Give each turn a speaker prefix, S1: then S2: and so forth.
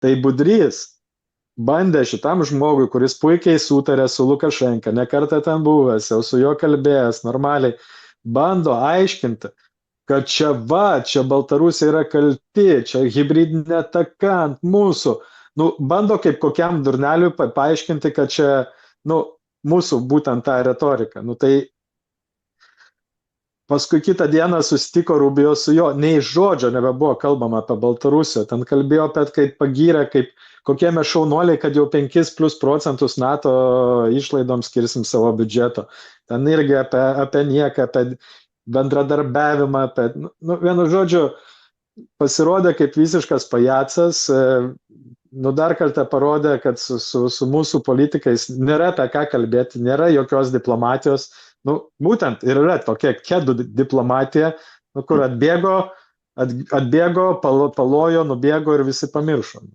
S1: Tai Budrys bandė šitam žmogui, kuris puikiai sutarė su Lukašenka, nekartą ten buvęs, jau su juo kalbėjęs normaliai, bando aiškinti, kad čia Baltarusija yra kalti, čia hybridinė ataka ant mūsų. Nu, bando kaip kokiam durneliui paaiškinti, kad čia, nu, mūsų būtent tą retoriką. Nu, tai paskui kitą dieną susitiko Rubio su jo, nei žodžio nebebuvo kalbama apie Baltarusiją, ten kalbėjo apie, kaip pagyrė, kaip kokie mes šaunuoliai, kad jau 5+ procentus NATO išlaidoms skirsim savo biudžeto. Ten irgi apie nieką, apie bendradarbiavimą, apie, nu, vienu žodžiu, pasirodė kaip visiškas pajacas, nu, dar kartą parodė, kad su mūsų politikais nėra apie ką kalbėti, nėra jokios diplomatijos, nu, būtent ir yra tokia kedų diplomatija, nu, kur atbėgo, palojo, nubėgo ir visi pamiršo.